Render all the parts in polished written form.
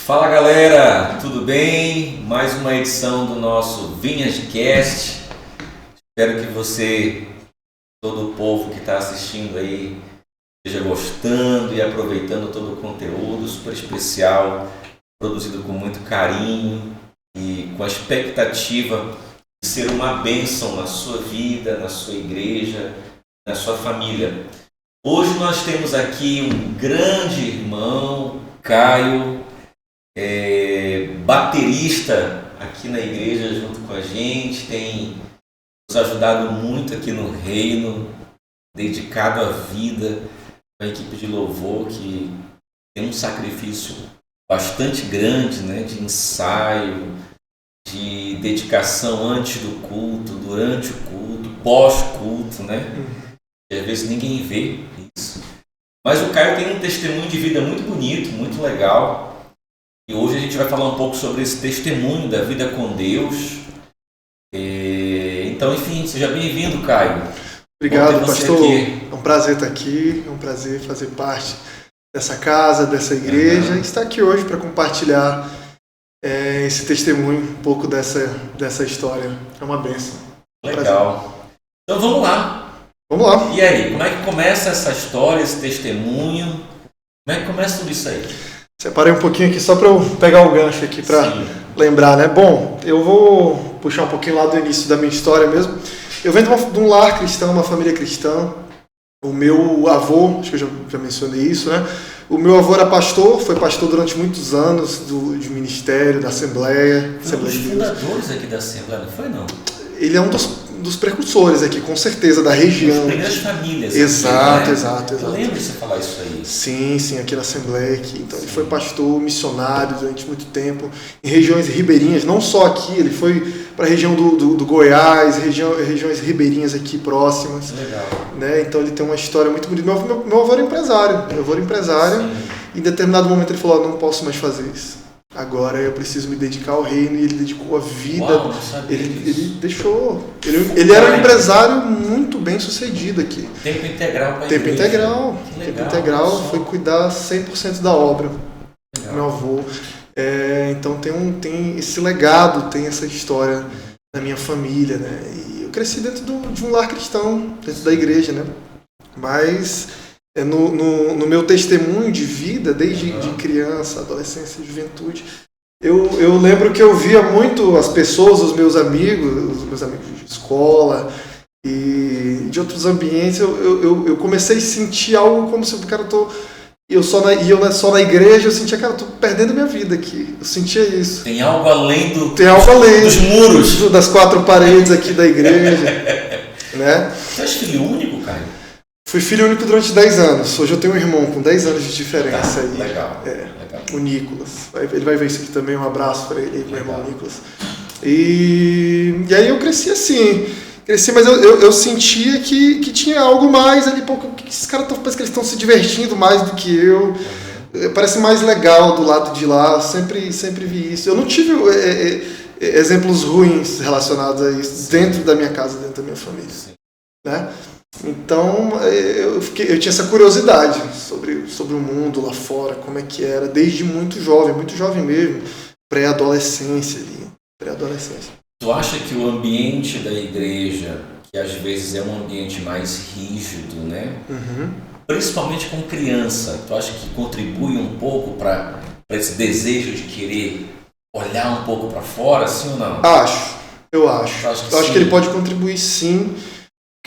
Fala galera, tudo bem? Mais uma edição do nosso Vinhascast. Espero que você, todo o povo que está assistindo aí, esteja gostando e aproveitando todo o conteúdo super especial, produzido com muito carinho e com a expectativa de ser uma bênção na sua vida, na sua igreja, na sua família. Hoje nós temos aqui um grande irmão, Caio, baterista aqui na igreja junto com a gente, tem nos ajudado muito aqui no reino, dedicado à vida, a equipe de louvor que tem um sacrifício bastante grande, né, de ensaio, de dedicação antes do culto, durante o culto, pós-culto, né? E às vezes ninguém vê isso. Mas o Caio tem um testemunho de vida muito bonito, muito legal. E hoje a gente vai falar um pouco sobre esse testemunho da vida com Deus. Então, enfim, seja bem-vindo, Caio. Obrigado, pastor. É um prazer estar aqui, é um prazer fazer parte dessa casa, dessa igreja, e estar aqui hoje para compartilhar esse testemunho, um pouco dessa história. É uma bênção. Legal. Então vamos lá. Vamos lá. E aí, como é que começa essa história, esse testemunho? Como é que começa tudo isso aí? Separei um pouquinho aqui só para eu pegar o gancho aqui para lembrar, né? Bom, eu vou puxar um pouquinho lá do início da minha história mesmo. Eu venho de um lar cristão, uma família cristã. O meu avô, acho que eu já mencionei isso, né? O meu avô era pastor, foi pastor durante muitos anos de ministério, da Assembleia. Foi um dos fundadores aqui da Assembleia, não foi não? Ele é um dos precursores aqui, com certeza, da região. As primeiras famílias. Exato, aqui, né? exato. Eu lembro de você falar isso aí. Sim, aqui na Assembleia. Aqui. Então ele foi pastor, missionário durante muito tempo, em regiões ribeirinhas, não só aqui, ele foi para a região do Goiás, regiões ribeirinhas aqui próximas. Legal. Né? Então ele tem uma história muito bonita. Meu avô era empresário. E em determinado momento ele falou, não posso mais fazer isso. Agora eu preciso me dedicar ao reino, e ele dedicou a vida. Uau, não sabia ele disso. Deixou. Ele era um empresário muito bem sucedido aqui. Tempo integral para a Tempo igreja. integral. Legal, Tempo integral, foi cuidar 100% da obra. Legal. Meu avô. Então tem esse legado, tem essa história na minha família, né? E eu cresci dentro de um lar cristão, dentro da igreja, né? Mas no meu testemunho de vida, desde de criança, adolescência e juventude, eu lembro que eu via muito as pessoas, os meus amigos de escola e de outros ambientes, eu comecei a sentir algo como se o cara eu só na igreja, eu sentia, cara, eu tô perdendo minha vida aqui. Eu sentia isso. Tem algo além dos muros. Das quatro paredes aqui da igreja. Né? Você é filho único, Caio? Fui filho único durante 10 anos. Hoje eu tenho um irmão com 10 anos de diferença. Aí. Legal. O Nicolas. Ele vai ver isso aqui também. Um abraço para ele, meu irmão Nicolas. E aí eu cresci assim. Mas eu sentia que tinha algo mais ali. Pô, que esses caras parece que eles estão se divertindo mais do que eu. Parece mais legal do lado de lá. Sempre vi isso. Eu não tive exemplos ruins relacionados a isso dentro da minha casa, dentro da minha família. Né? Então eu tinha essa curiosidade sobre o mundo lá fora, como é que era, desde muito jovem mesmo, pré-adolescência. Tu acha que o ambiente da igreja, que às vezes é um ambiente mais rígido, né? Uhum. Principalmente com criança, tu acha que contribui um pouco para esse desejo de querer olhar um pouco para fora, sim ou não? Eu acho que ele pode contribuir sim.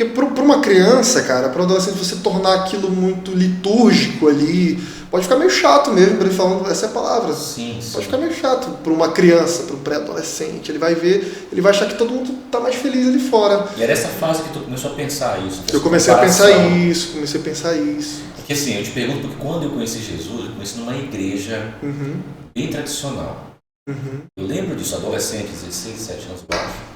Porque para uma criança, cara, para um adolescente, você tornar aquilo muito litúrgico ali, pode ficar meio chato mesmo, para ele falando essa é a palavra. Sim. Pode ficar meio chato para uma criança, para um pré-adolescente. Ele vai ver, ele vai achar que todo mundo tá mais feliz ali fora. E era essa fase que tu começou a pensar isso? Eu comecei a pensar isso. Porque assim, eu te pergunto, porque quando eu conheci Jesus, eu conheci numa igreja bem tradicional. Eu lembro disso, adolescente, 16, 17 anos, eu acho.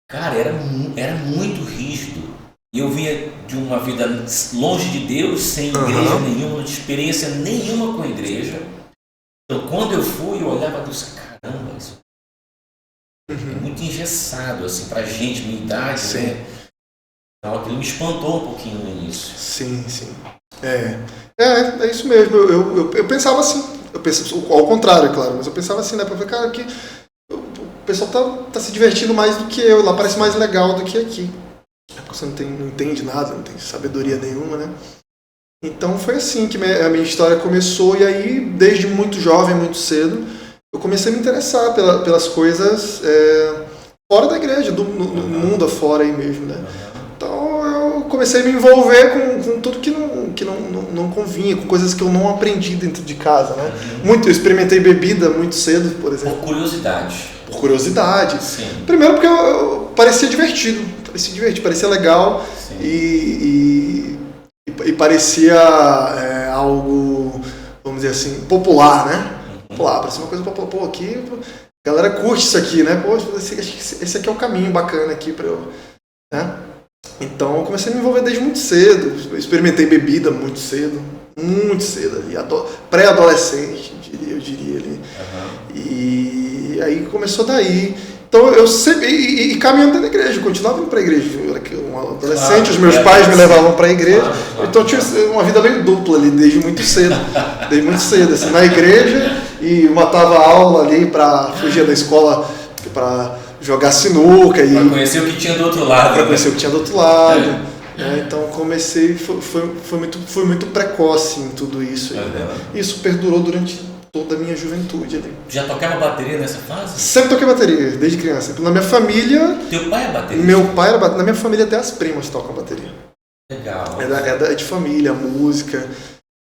Cara, era muito rígido. E eu vinha de uma vida longe de Deus, sem igreja nenhuma, de experiência nenhuma com a igreja. Então, quando eu fui, eu olhava e disse, caramba, isso é muito engessado, assim, pra gente, minha idade, né? Então, aquilo me espantou um pouquinho no início. Sim. É isso mesmo. Eu pensava assim. Eu penso, ao contrário, claro, mas eu pensava assim, né? Porque, cara, que o pessoal tá se divertindo mais do que eu, lá parece mais legal do que aqui. Porque você não entende nada, não tem sabedoria nenhuma, né? Então foi assim que a minha história começou, e aí, desde muito jovem, muito cedo, eu comecei a me interessar pelas coisas fora da igreja, no mundo afora aí mesmo, né? Então eu comecei a me envolver com tudo que não convinha, com coisas que eu não aprendi dentro de casa, né? Eu experimentei bebida muito cedo, por exemplo. Por curiosidade. Por curiosidade. Sim. Primeiro porque eu parecia divertido, parecia legal. Sim. E parecia algo, vamos dizer assim, popular, né? Popular, parecia uma coisa popular. Pô, aqui a galera curte isso aqui, né? Pô, esse aqui é o caminho bacana aqui pra eu... Né? Então eu comecei a me envolver desde muito cedo. Eu experimentei bebida muito cedo ali, pré-adolescente, eu diria ali. E aí começou daí. Então eu sempre, e caminhando dentro da igreja, eu continuava indo para a igreja. Eu era um adolescente, os meus pais me levavam para a igreja. Então eu tinha uma vida meio dupla ali, desde muito cedo. Assim, na igreja, e matava a aula ali para fugir da escola, para jogar sinuca. Para conhecer o que tinha do outro lado. Para conhecer o que tinha do outro lado. Então comecei, foi muito precoce em tudo isso. Isso perdurou durante toda a minha juventude ali. Já tocava bateria nessa fase? Sempre toquei bateria, desde criança. Na minha família... Teu pai é baterista? Meu pai era baterista. Na minha família até as primas tocam bateria. Legal. É de família, música.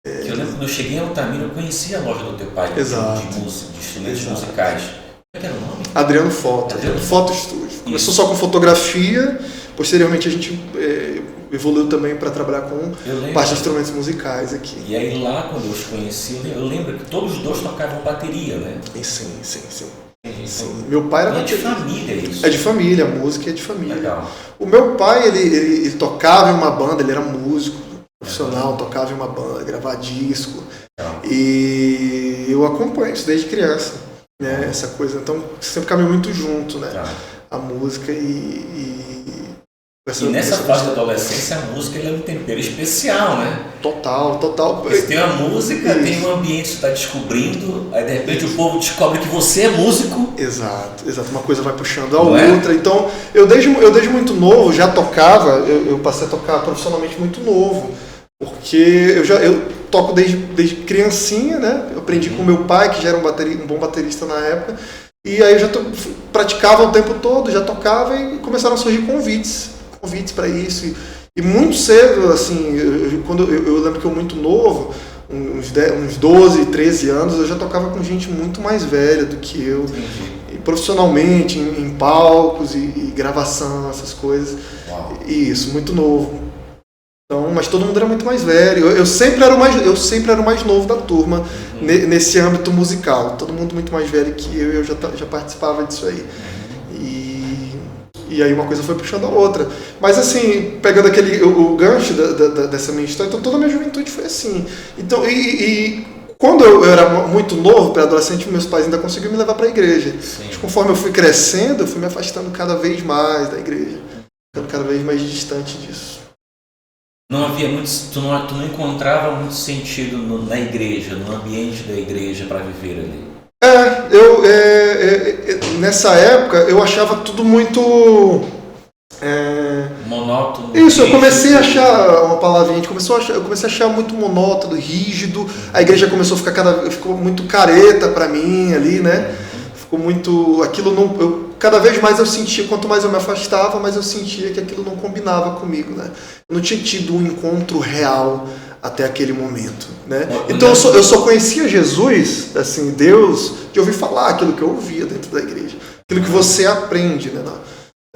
Eu lembro quando eu cheguei em Altamira, eu conhecia a loja do teu pai. Exato. De instrumentos musicais. Como é que era o nome? Adriano Foto. Foto Estúdio. Começou só com fotografia. Posteriormente a gente evoluiu também para trabalhar com parte de instrumentos musicais aqui. E aí lá, quando eu os conheci, eu lembro que todos os dois tocavam bateria, né? Sim. Meu pai era baterista. É de família isso? É de família, a música é de família. Legal. O meu pai, ele tocava em uma banda, ele era músico profissional, tocava em uma banda, gravava disco. E eu acompanho isso desde criança, né? Essa coisa. Então sempre caminhou muito junto, né? A música e nessa fase da adolescência, a música é um tempero especial, né? Total. Você tem a música, tem um ambiente que você está descobrindo, aí de repente o povo descobre que você é músico. Exato. Uma coisa vai puxando a outra. Então, eu desde muito novo já tocava, eu passei a tocar profissionalmente muito novo, porque eu toco desde criancinha, né? Eu aprendi com meu pai, que já era um bom baterista na época, e aí eu já praticava o tempo todo, já tocava, e começaram a surgir convites para isso, e muito cedo, assim, eu lembro que eu muito novo, uns 12, 13 anos, eu já tocava com gente muito mais velha do que eu, e profissionalmente, em palcos e gravação, essas coisas. E isso, muito novo. Então, mas todo mundo era muito mais velho, eu sempre era o mais novo da turma, nesse âmbito musical, todo mundo muito mais velho que eu já participava disso aí. E aí uma coisa foi puxando a outra. Mas assim, pegando o gancho dessa minha história, então toda a minha juventude foi assim. Então, quando eu era muito novo, pré-adolescente, meus pais ainda conseguiram me levar para a igreja. Mas conforme eu fui crescendo, eu fui me afastando cada vez mais da igreja. Ficando cada vez mais distante disso. Não havia tu não encontrava muito sentido na igreja, no ambiente da igreja para viver ali. Nessa época eu achava tudo muito monótono. Isso, eu comecei a achar uma palavrinha, eu comecei a achar muito monótono, rígido. A igreja começou a ficou muito careta para mim ali, né? Ficou muito, cada vez mais eu sentia, quanto mais eu me afastava, mais eu sentia que aquilo não combinava comigo, né? Eu não tinha tido um encontro real até aquele momento, né? Então eu só conhecia Jesus, assim, Deus, de ouvir falar aquilo que eu ouvia dentro da igreja, aquilo que você aprende, né,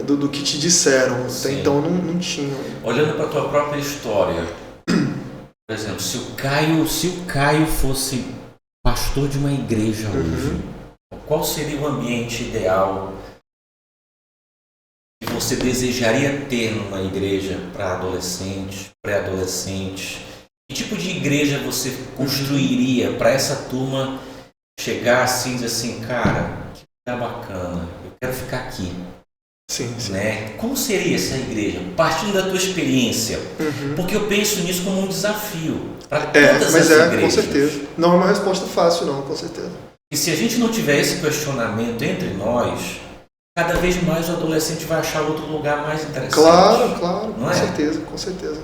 do que te disseram. Até então eu não tinha. Olhando para a tua própria história, por exemplo, se o Caio fosse pastor de uma igreja hoje, qual seria o ambiente ideal que você desejaria ter numa igreja para adolescentes, pré-adolescentes? Que tipo de igreja você construiria para essa turma chegar assim e dizer assim, cara, que lugar bacana, eu quero ficar aqui? Sim, sim. Né? Como seria essa igreja? Partindo da tua experiência. Porque eu penso nisso como um desafio para todas as igrejas. Com certeza. Não é uma resposta fácil, não, com certeza. E se a gente não tiver esse questionamento entre nós, cada vez mais o adolescente vai achar outro lugar mais interessante. Claro, não com é? certeza, com certeza.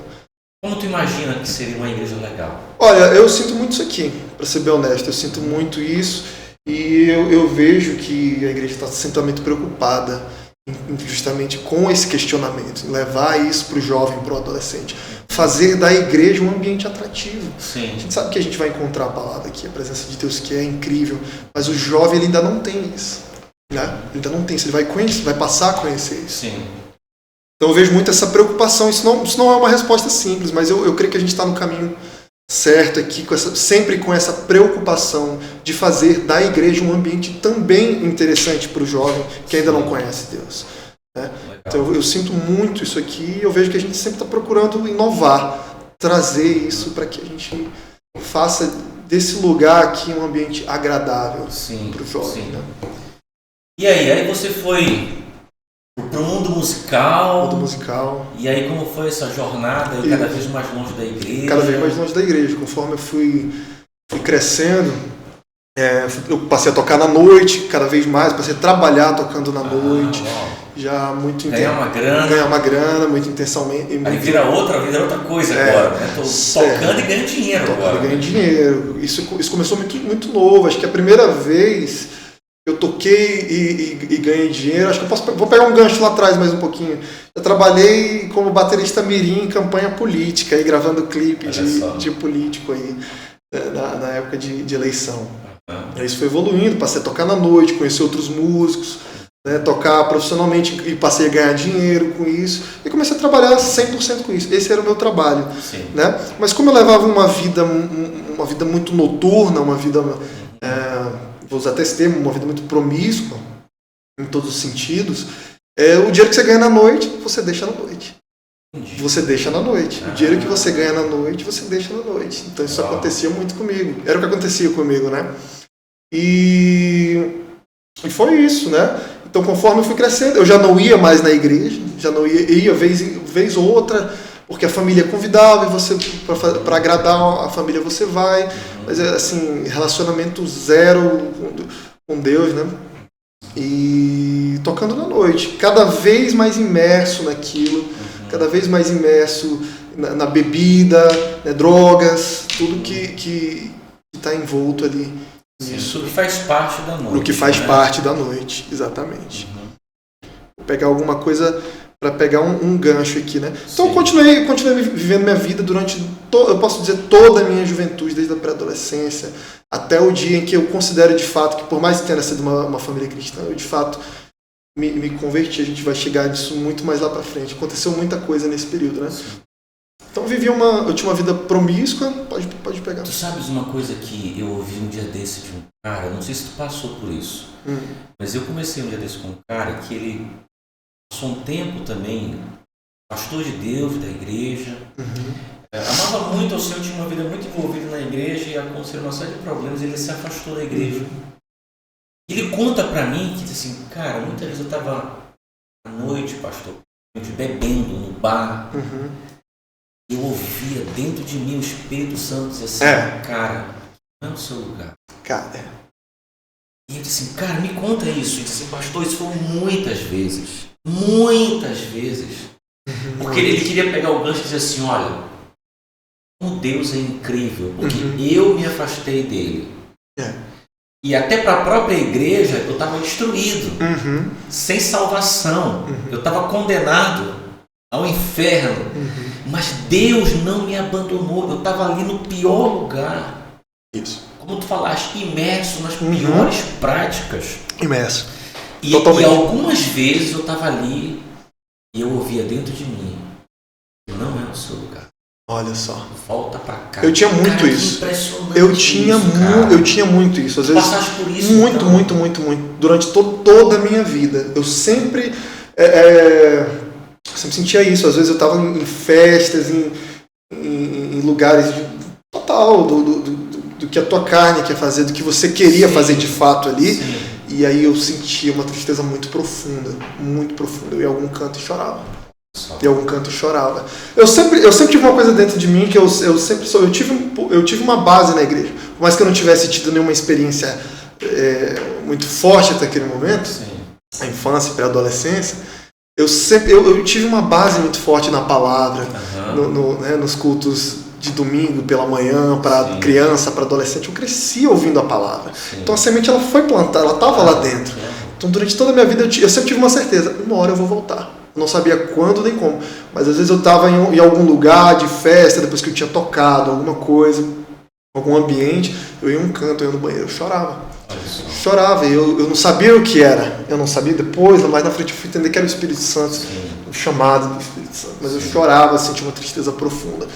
Como tu imagina que seria uma igreja legal? Olha, eu sinto muito isso aqui, para ser bem honesto, eu sinto muito isso e eu vejo que a igreja está sempre muito preocupada justamente com esse questionamento, em levar isso para o jovem, para o adolescente, fazer da igreja um ambiente atrativo. Sim. A gente sabe que a gente vai encontrar a palavra aqui, a presença de Deus que é incrível, mas o jovem ele ainda não tem isso, né? Ele ainda não tem isso, ele vai conhecer, vai passar a conhecer isso. Sim. Então eu vejo muito essa preocupação, isso não é uma resposta simples, mas eu creio que a gente está no caminho certo aqui, sempre com essa preocupação de fazer da igreja um ambiente também interessante para o jovem que ainda não conhece Deus. Né? Então eu sinto muito isso aqui e eu vejo que a gente sempre está procurando inovar, trazer isso para que a gente faça desse lugar aqui um ambiente agradável para o jovem. Né? E aí você foi para o mundo musical. E aí como foi essa jornada cada vez mais longe da igreja? Cada vez mais longe da igreja. Conforme eu fui crescendo, eu passei a tocar na noite, cada vez mais, passei a trabalhar tocando na noite. Já muito ganhar uma grana, muito intensamente. Aí vira outra coisa agora, né? Tô tocando e ganhando dinheiro agora. Ganhando dinheiro. Isso começou muito, muito novo. Acho que a primeira vez eu toquei e ganhei dinheiro. Acho que vou pegar um gancho lá atrás mais um pouquinho. Eu trabalhei como baterista mirim em campanha política, aí gravando clipe de político aí, na época de eleição. Isso foi evoluindo, passei a tocar na noite, conhecer outros músicos, né, tocar profissionalmente e passei a ganhar dinheiro com isso. E comecei a trabalhar 100% com isso. Esse era o meu trabalho. Né? Mas como eu levava uma vida muito noturna, uma vida... vou usar até esse termo, uma vida muito promíscua, em todos os sentidos, o dinheiro que você ganha na noite, você deixa na noite. Você deixa na noite. O dinheiro que você ganha na noite, você deixa na noite. Então isso acontecia muito comigo. Era o que acontecia comigo, né? E foi isso, né? Então conforme eu fui crescendo, eu já não ia mais na igreja, já não ia vez ou outra, porque a família convidava e você, para agradar a família, você vai. Mas assim, relacionamento zero com Deus, né? E tocando na noite, cada vez mais imerso naquilo, cada vez mais imerso na bebida, né, drogas, tudo que está envolto ali. Isso que faz parte da noite. O que faz parte da noite, exatamente. Vou pegar alguma coisa para pegar um gancho aqui, né? Então eu continuei vivendo minha vida durante, eu posso dizer, toda a minha juventude, desde a pré-adolescência até o dia em que eu considero de fato que, por mais que tenha sido uma família cristã, eu de fato me converti. A gente vai chegar nisso muito mais lá para frente. Aconteceu muita coisa nesse período, né? Então eu tinha uma vida promíscua. Pode pegar. Tu sabes uma coisa que eu ouvi um dia desse de um cara, não sei se tu passou por isso, mas eu comecei um dia desse com um cara que ele passou um tempo também, pastor de Deus, da igreja, amava muito ao Senhor, tinha uma vida muito envolvida na igreja e aconteceu uma série de problemas, ele se afastou da igreja. Ele conta pra mim que diz assim, cara, muitas vezes eu estava à noite, pastor, bebendo no bar, eu ouvia dentro de mim o Espírito Santo dizer assim, cara, não é o seu lugar. E ele disse assim, cara, me conta isso. Ele disse assim, pastor, isso foi muitas vezes. Porque ele queria pegar o gancho e dizer assim, olha, como Deus é incrível, porque eu me afastei dele. E até para a própria igreja eu estava destruído, sem salvação. Eu estava condenado ao inferno. Mas Deus não me abandonou. Eu estava ali no pior lugar. Isso. Como tu falaste, imerso nas piores práticas. Imerso. E algumas vezes eu estava ali e eu ouvia dentro de mim, não é o seu lugar. Olha só. Volta pra cá. Eu tinha muito isso. Eu tinha muito isso. Às vezes, passaste por isso? Muito. Durante toda a minha vida. Eu sempre sentia isso. Às vezes eu estava em festas, em lugares total do que a tua carne quer fazer, do que você queria fazer de fato ali. E aí eu sentia uma tristeza muito profunda, muito profunda. Eu ia a algum canto e chorava. Eu sempre tive uma coisa dentro de mim que eu tive uma base na igreja. Por mais que eu não tivesse tido nenhuma experiência muito forte até aquele momento, a infância, pré-adolescência, eu tive uma base muito forte na palavra, nos cultos de domingo pela manhã, para criança, para adolescente. Eu cresci ouvindo a palavra. Sim. Então a semente ela foi plantada, ela estava lá dentro. Então durante toda a minha vida eu sempre tive uma certeza, uma hora eu vou voltar. Eu não sabia quando nem como, mas às vezes eu estava em algum lugar de festa, depois que eu tinha tocado alguma coisa, algum ambiente, eu ia em um canto, eu ia no banheiro, eu chorava. Chorava, e eu não sabia o que era. Eu não sabia depois, mais na frente eu fui entender que era o Espírito Santo, o chamado do Espírito Santo. Mas eu chorava, sentia uma tristeza profunda.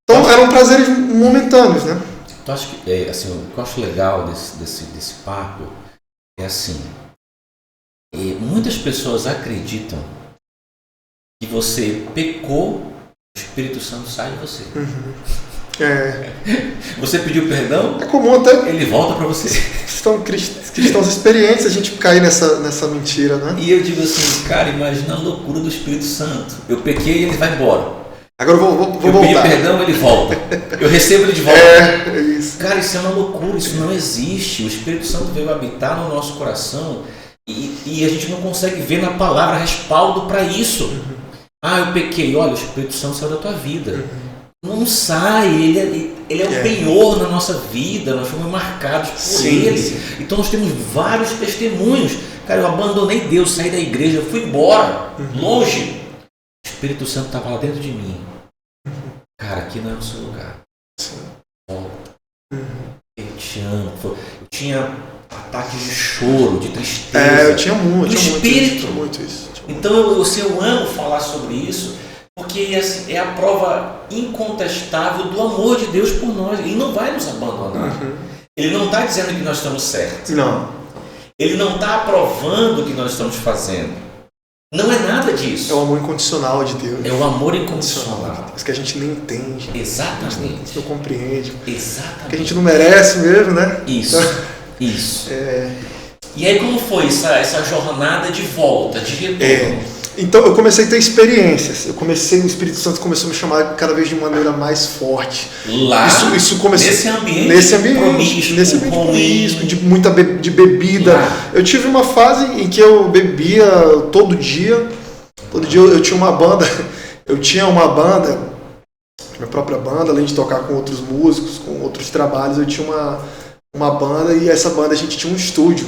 Então eram prazeres momentâneos, né? Então acho que, assim, o que eu acho legal desse papo é assim, muitas pessoas acreditam que você pecou, o Espírito Santo sai de você. Você pediu perdão? É comum até. Ele volta para você. Cristãos experientes a gente cair nessa mentira, né? E eu digo assim, cara, imagina a loucura do Espírito Santo. Eu pequei e ele vai embora. Agora eu vou voltar. Eu pedi perdão, ele volta. Eu recebo ele de volta. É isso. Cara, isso é uma loucura, isso não existe. O Espírito Santo veio habitar no nosso coração e a gente não consegue ver na palavra respaldo para isso. Eu pequei. Olha, o Espírito Santo saiu da tua vida. Não sai, ele é o penhor na nossa vida, nós fomos marcados por ele. Sim. Então nós temos vários testemunhos. Cara, eu abandonei Deus, saí da igreja, eu fui embora, longe. O Espírito Santo estava lá dentro de mim. Cara, aqui não é o seu lugar. Volta. Eu te amo. Eu tinha ataques de choro, de tristeza. Eu tinha muito. Espírito. Muito isso. Então eu amo falar sobre isso, porque assim, é a prova incontestável do amor de Deus por nós. Ele não vai nos abandonar. Ele não está dizendo que nós estamos certos. Não. Ele não está aprovando o que nós estamos fazendo. Não é nada disso. É o amor incondicional de Deus. É o amor incondicional. Isso que a gente nem entende. Exatamente. A gente não compreende. Exatamente. Que a gente não merece mesmo, né? Isso. Isso. E aí como foi essa jornada de volta, de retorno? Então eu comecei a ter experiências. O Espírito Santo começou a me chamar cada vez de maneira mais forte. Lá, isso começou nesse ambiente promíscuo, de muita bebida. Lá. Eu tive uma fase em que eu bebia todo dia. Todo dia eu tinha uma banda. Eu tinha uma banda, minha própria banda, além de tocar com outros músicos, com outros trabalhos, eu tinha uma banda, e essa banda a gente tinha um estúdio.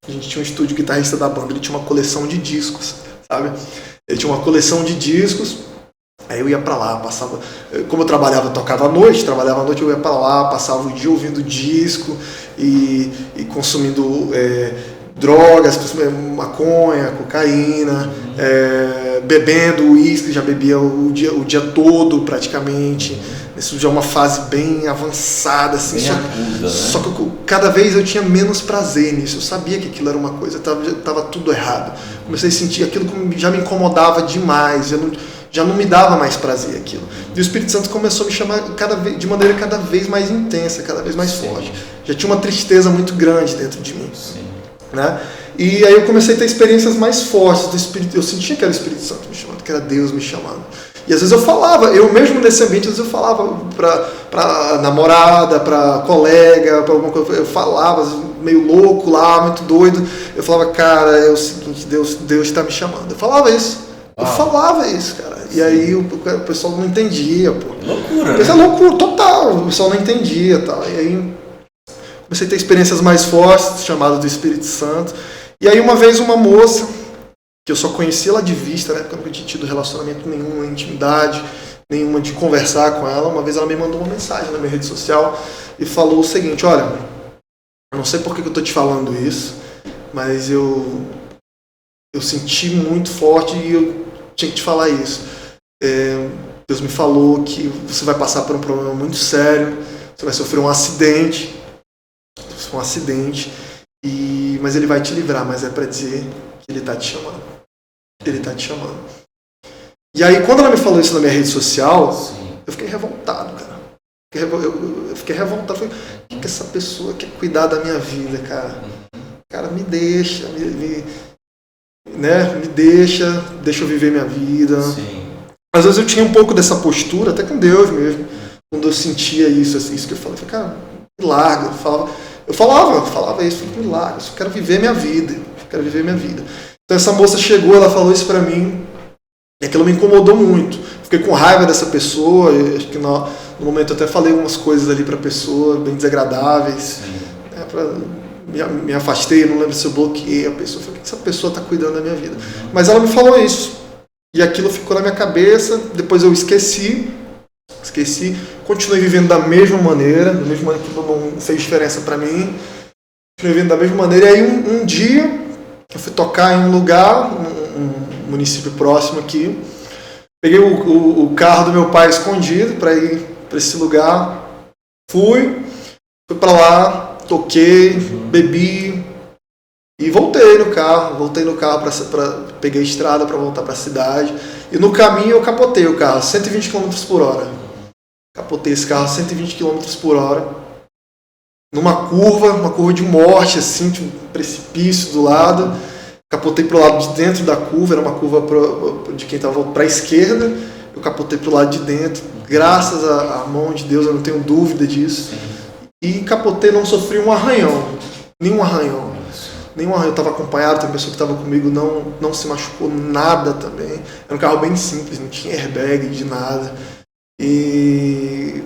A gente tinha um estúdio, o guitarrista da banda, ele tinha uma coleção de discos. Sabe? Ele tinha uma coleção de discos, aí eu ia pra lá, passava, como eu tocava à noite, eu ia pra lá, passava o dia ouvindo disco e consumindo drogas, maconha, cocaína, bebendo uísque, já bebia o dia todo praticamente. Isso já é uma fase bem avançada, assim. Só que cada vez eu tinha menos prazer nisso. Eu sabia que aquilo era uma coisa, estava tudo errado. Comecei a sentir aquilo que já me incomodava demais, já não me dava mais prazer aquilo. E o Espírito Santo começou a me chamar de maneira cada vez mais intensa, cada vez mais forte. Já tinha uma tristeza muito grande dentro de mim. Né? E aí eu comecei a ter experiências mais fortes do Espírito. Eu sentia que era o Espírito Santo me chamando, que era Deus me chamando. E às vezes eu falava, eu mesmo nesse ambiente, às vezes eu falava pra namorada, pra colega, pra alguma coisa, eu falava meio louco lá, muito doido. Eu falava, cara, é o seguinte, Deus está me chamando. Eu falava isso. Eu falava isso, cara. E aí o pessoal não entendia, pô. Loucura, né? É loucura, total. O pessoal não entendia e tal. E aí comecei a ter experiências mais fortes, chamadas do Espírito Santo. E aí uma vez uma moça, que eu só conhecia ela de vista, né? Porque eu nunca tinha tido relacionamento nenhum, intimidade nenhuma de conversar com ela. Uma vez ela me mandou uma mensagem na minha rede social e falou o seguinte: olha, eu não sei por que eu tô te falando isso, mas eu senti muito forte e eu tinha que te falar isso. Deus me falou que você vai passar por um problema muito sério, você vai sofrer um acidente, mas ele vai te livrar, mas é para dizer que ele está te chamando. Ele está te chamando. E aí, quando ela me falou isso na minha rede social, eu fiquei revoltado, cara. Eu fiquei revoltado. Falei, o que essa pessoa quer cuidar da minha vida, cara? cara, me deixa, né? Me deixa eu viver minha vida. Sim. Às vezes eu tinha um pouco dessa postura, até com Deus mesmo, quando eu sentia isso, assim, isso que eu falei, cara, me larga. Eu falava isso, me larga, eu só quero viver minha vida, Então essa moça chegou, ela falou isso pra mim, e aquilo me incomodou muito. Fiquei com raiva dessa pessoa, acho que no momento eu até falei umas coisas ali pra pessoa, bem desagradáveis. Me afastei, não lembro se eu bloqueei a pessoa. Falei, por que essa pessoa está cuidando da minha vida? Mas ela me falou isso. E aquilo ficou na minha cabeça. Depois eu esqueci. Continuei vivendo da mesma maneira. Da mesma maneira que não fez diferença para mim. Continuei vivendo da mesma maneira. E aí um dia eu fui tocar em um lugar, um município próximo aqui. Peguei o carro do meu pai escondido para ir para esse lugar. Fui para lá. Toquei, bebi e voltei no carro peguei a estrada para voltar para a cidade. E no caminho eu capotei o carro, 120 km por hora. Capotei esse carro a 120 km por hora. Numa curva de morte, assim, tinha um precipício do lado. Capotei pro lado de dentro da curva, era uma curva de quem estava para a esquerda. Eu capotei pro lado de dentro. Graças à mão de Deus, eu não tenho dúvida disso. E capotei, não sofri um arranhão. Nenhum arranhão. Eu estava acompanhado, tem pessoa que estava comigo, não se machucou nada também. Era um carro bem simples, não tinha airbag de nada. E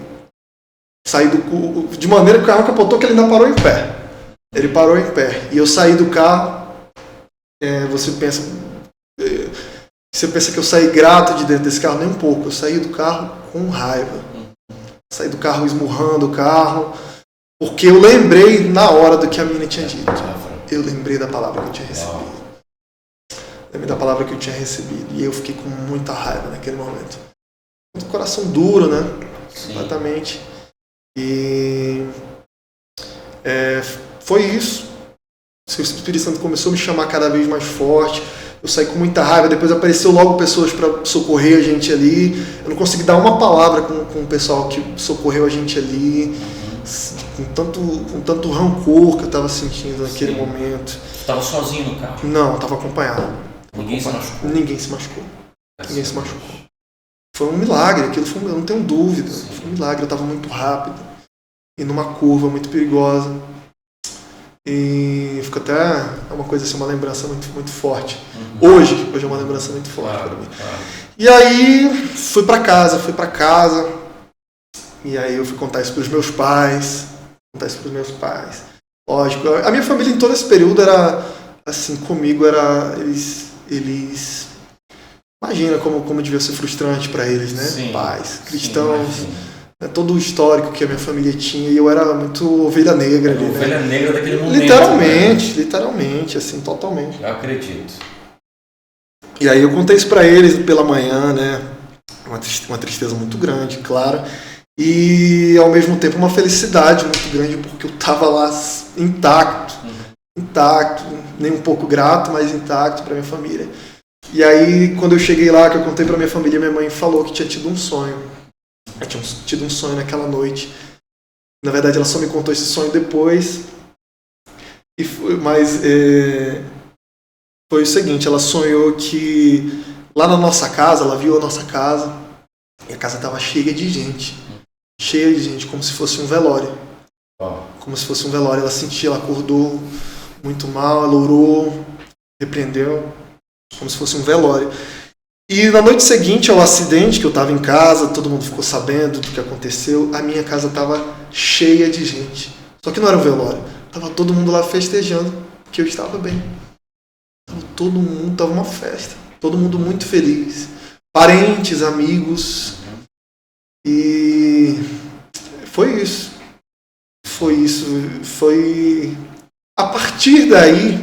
saí de maneira que o carro capotou que ele ainda parou em pé. Ele parou em pé. E eu saí do carro, você pensa que eu saí grato de dentro desse carro? Nem um pouco. Eu saí do carro com raiva. Saí do carro esmurrando o carro. Porque eu lembrei na hora do que a menina tinha dito. Eu lembrei da palavra que eu tinha recebido. E eu fiquei com muita raiva naquele momento. Muito coração duro, né? Sim. Completamente. E foi isso. O Espírito Santo começou a me chamar cada vez mais forte. Eu saí com muita raiva. Depois apareceu logo pessoas para socorrer a gente ali. Eu não consegui dar uma palavra com o pessoal que socorreu a gente ali. Com tanto rancor que eu estava sentindo naquele momento. Você estava sozinho no carro? Não, estava acompanhado. Ninguém se machucou? Ninguém se machucou. Foi um milagre, eu não tenho dúvida. Sim. Foi um milagre, eu estava muito rápido. E numa curva muito perigosa. E ficou até uma coisa assim, uma lembrança muito, muito forte. Hoje é uma lembrança muito forte para mim. Claro. E aí fui para casa. E aí eu fui contar isso para os meus pais. Lógico, a minha família em todo esse período era, assim, comigo era, eles imagina como devia ser frustrante para eles, né? Sim, pais, cristãos, né? Todo o histórico que a minha família tinha, e eu era muito ovelha negra ali, né? Ovelha negra daquele momento. Literalmente, assim, totalmente. Eu acredito. E aí eu contei isso para eles pela manhã, né? Uma tristeza muito grande, claro. E ao mesmo tempo uma felicidade muito grande, porque eu estava lá intacto, nem um pouco grato, mas intacto para minha família. E aí quando eu cheguei lá, que eu contei para minha família, minha mãe falou que tinha tido um sonho. Ela tinha tido um sonho naquela noite. Na verdade ela só me contou esse sonho depois. Mas foi o seguinte, ela sonhou que lá na nossa casa, ela viu a nossa casa, e a casa estava cheia de gente, como se fosse um velório. Ela sentia, ela acordou muito mal, ela orou, repreendeu, como se fosse um velório. E na noite seguinte ao acidente, que eu estava em casa, todo mundo ficou sabendo do que aconteceu, a minha casa estava cheia de gente. Só que não era um velório, estava todo mundo lá festejando que eu estava bem. Todo mundo, estava uma festa, todo mundo muito feliz, parentes, amigos. E foi isso. A partir daí,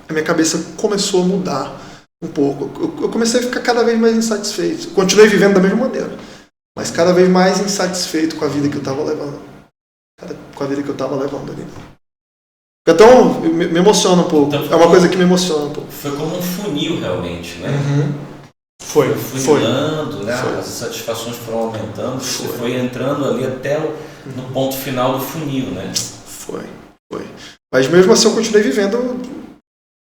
a minha cabeça começou a mudar um pouco. Eu comecei a ficar cada vez mais insatisfeito. Continuei vivendo da mesma maneira, mas cada vez mais insatisfeito com a vida que eu estava levando. Ali. Então, me emociona um pouco. Então, é uma coisa que me emociona um pouco. Foi como um funil, realmente, né? Foi. Funilando, né? As satisfações foram aumentando, você foi entrando ali até no ponto final do funil, né? Foi. Mas mesmo assim eu continuei vivendo.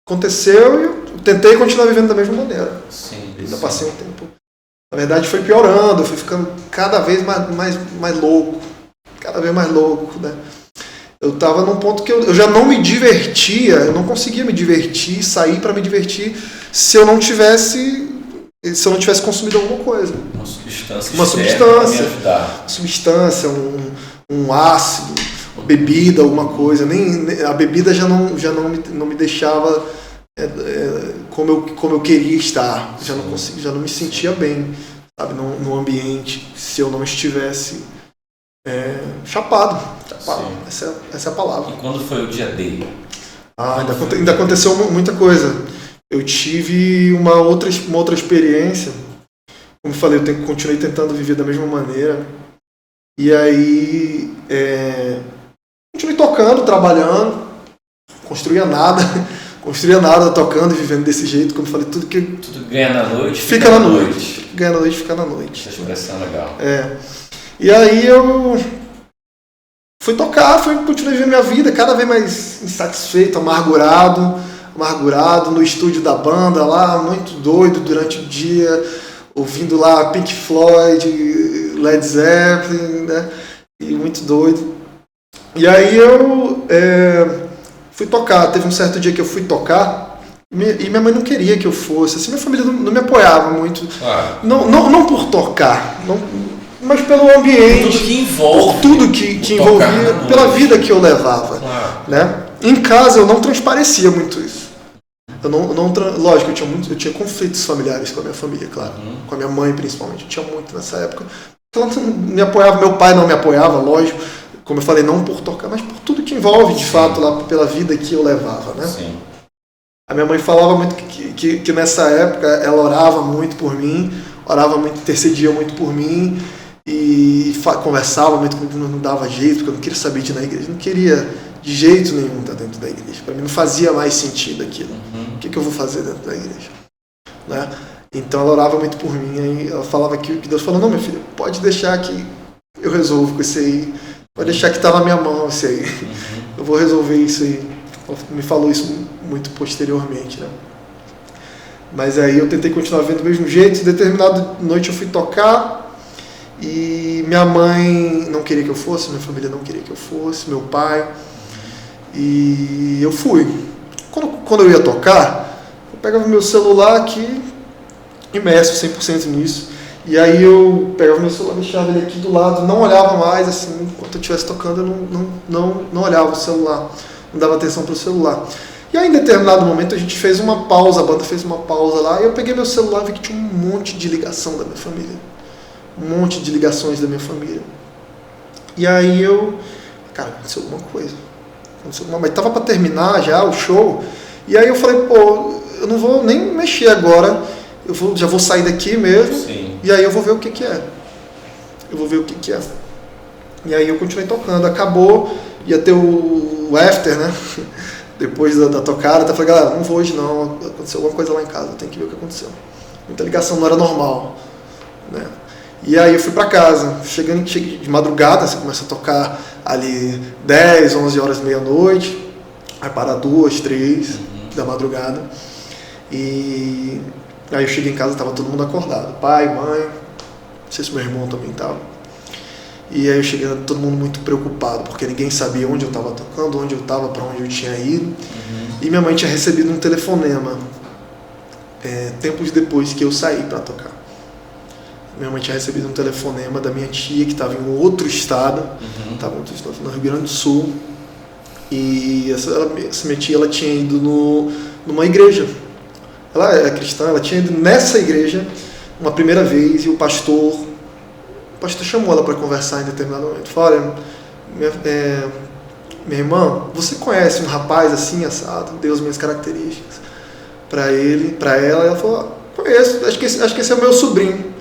Aconteceu e eu tentei continuar vivendo da mesma maneira. Sim, ainda passei um tempo. Na verdade foi piorando, eu fui ficando cada vez mais louco. Cada vez mais louco, né? Eu estava num ponto que eu já não me divertia, eu não conseguia me divertir, sair para me divertir se eu não tivesse consumido alguma coisa. Uma substância. Uma substância, um ácido, uma bebida, alguma coisa. Nem a bebida já não me deixava como eu queria estar. Já não me sentia bem, sabe, no ambiente, se eu não estivesse chapado. Essa é a palavra. E quando foi o dia dele? Ainda aconteceu muita coisa. Eu tive uma outra experiência. Como eu falei, eu continuei tentando viver da mesma maneira. E aí continuei tocando, trabalhando, construía nada, tocando e vivendo desse jeito. Como eu falei, tudo ganha na noite, fica na noite. Ganha na noite, fica na noite. Essa expressão é legal. E aí eu fui tocar, continuei vivendo minha vida, cada vez mais insatisfeito, amargurado no estúdio da banda lá, muito doido durante o dia, ouvindo lá Pink Floyd, Led Zeppelin, né? E muito doido. E aí eu fui tocar. Teve um certo dia que eu fui tocar e minha mãe não queria que eu fosse. Assim, minha família não me apoiava muito. Claro. Não por tocar, mas pelo ambiente. Tudo que envolve. Por tudo que envolvia, pela vida que eu levava. Claro. Né? Em casa eu não transparecia muito isso. Lógico, eu tinha conflitos familiares com a minha família, claro. Com a minha mãe, principalmente. Eu tinha muito nessa época. Ela não me apoiava, meu pai não me apoiava, lógico. Como eu falei, não por tocar, mas por tudo que envolve, de fato, lá pela vida que eu levava, né? Sim. A minha mãe falava muito que nessa época ela orava muito por mim, intercedia muito por mim e conversava muito comigo, não dava jeito, porque eu não queria saber de ir na igreja, não queria de jeito nenhum estar dentro da igreja. Para mim não fazia mais sentido aquilo. O que eu vou fazer dentro da igreja? Né? Então ela orava muito por mim, aí ela falava que Deus falou, não, minha filha, pode deixar que eu resolvo com isso aí, pode deixar que está na minha mão isso aí, eu vou resolver isso aí. Ela me falou isso muito posteriormente, né? Mas aí eu tentei continuar vendo do mesmo jeito, determinada noite eu fui tocar e minha mãe não queria que eu fosse, minha família não queria que eu fosse, meu pai, e eu fui. Quando eu ia tocar, eu pegava meu celular aqui, imerso 100% nisso, e aí eu pegava meu celular, deixava ele aqui do lado, não olhava mais, assim, enquanto eu estivesse tocando eu não olhava o celular, não dava atenção para o celular. E aí em determinado momento a gente fez uma pausa, a banda fez uma pausa lá, e eu peguei meu celular e vi que tinha um monte de ligação da minha família, um monte de ligações da minha família. E aí cara, aconteceu alguma coisa, mas estava para terminar já o show, e aí eu falei, eu não vou nem mexer agora, já vou sair daqui mesmo. Sim. E aí eu vou ver o que é. E aí eu continuei tocando, acabou, ia ter o after, né? Depois da tocada, eu falei, galera, não vou hoje não, aconteceu alguma coisa lá em casa, eu tenho que ver o que aconteceu. Muita ligação, não era normal, né? E aí eu fui pra casa, cheguei de madrugada, você começa a tocar ali 10, 11 horas, meia-noite, vai parar 2, 3 da madrugada. E aí eu cheguei em casa, tava todo mundo acordado, pai, mãe, não sei se meu irmão também tava. E aí eu cheguei, todo mundo muito preocupado, porque ninguém sabia onde eu estava tocando, onde eu estava, para onde eu tinha ido. E minha mãe tinha recebido um telefonema tempos depois que eu saí para tocar. Minha mãe tinha recebido um telefonema da minha tia, que estava em outro estado, estava no Rio Grande do Sul. E essa minha tia, ela tinha ido numa igreja. Ela é cristã, ela tinha ido nessa igreja uma primeira vez, e o pastor chamou ela para conversar em determinado momento. Falou, olha, minha irmã, você conhece um rapaz assim, assado? Deu as minhas características para ela. Ela falou, conheço, acho que esse é o meu sobrinho.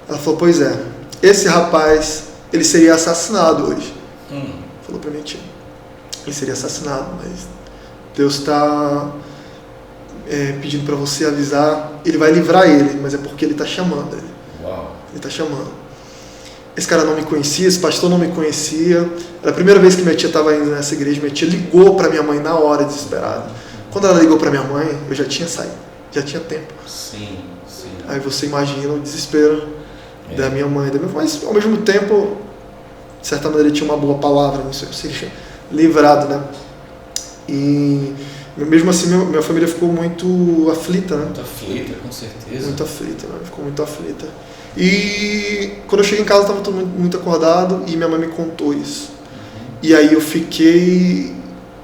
Ela falou, pois é, esse rapaz, ele seria assassinado hoje. Falou para minha tia, ele seria assassinado, mas Deus está pedindo para você avisar, ele vai livrar ele, mas é porque ele está chamando ele. Uau. Ele está chamando. esse cara não me conhecia, esse pastor não me conhecia. Era a primeira vez que minha tia estava indo nessa igreja. Minha tia ligou para minha mãe na hora, desesperada. Quando ela ligou para minha mãe, eu já tinha saído, já tinha tempo. Sim. Aí você imagina o desespero da minha mãe, mas ao mesmo tempo, de certa maneira, tinha uma boa palavra nisso, eu seria livrado, né? E mesmo assim, minha família ficou muito aflita, né? Muito aflita, com certeza. Muito aflita, né? Ficou muito aflita. E quando eu cheguei em casa, estava todo mundo muito acordado e minha mãe me contou isso. E aí eu fiquei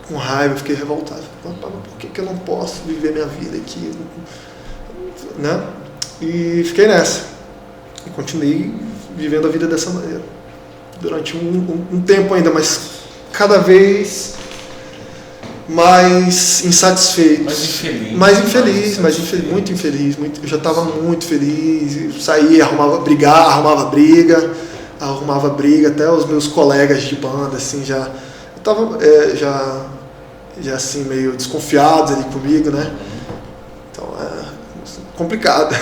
com raiva, fiquei revoltado. Por que eu não posso viver minha vida aqui? Né? E fiquei nessa. E continuei vivendo a vida dessa maneira. Durante um tempo ainda, mas cada vez mais insatisfeito. Mais infeliz. Muito infeliz. Eu já estava muito feliz. Eu saía, arrumava briga, até os meus colegas de banda, assim, já estavam já assim, meio desconfiados ali comigo, né? Então, complicado.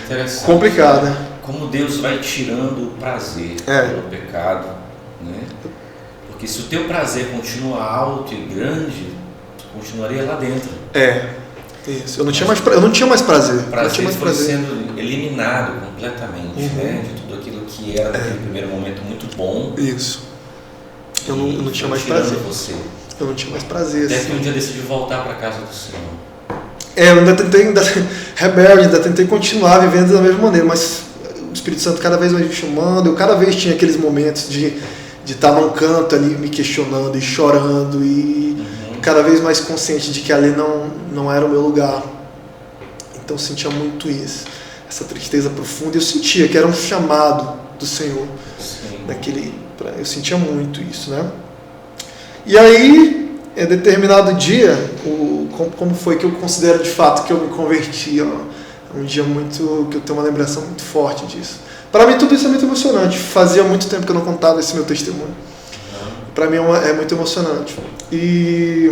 Interessante. Complicado. Como Deus vai tirando o prazer pelo pecado, né? Porque se o teu prazer continua alto e grande, tu continuaria lá dentro. Isso. Eu não tinha mais prazer. O prazer foi sendo eliminado completamente, né? De tudo aquilo que era naquele primeiro momento muito bom. Isso. Eu não tinha mais prazer. Eu não tinha mais prazer. Até que um dia decidi voltar para a casa do Senhor. Eu ainda tentei continuar vivendo da mesma maneira, mas o Espírito Santo cada vez mais me chamando, eu cada vez tinha aqueles momentos de estar num canto ali me questionando e chorando e cada vez mais consciente de que ali não era o meu lugar. Então eu sentia muito isso, essa tristeza profunda. Eu sentia que era um chamado do Senhor. Eu sentia muito isso, né? E aí, em determinado dia, como foi que eu considero de fato que eu me converti? Um dia que eu tenho uma lembrança muito forte disso. Para mim tudo isso é muito emocionante. Fazia muito tempo que eu não contava esse meu testemunho. Para mim é muito emocionante. E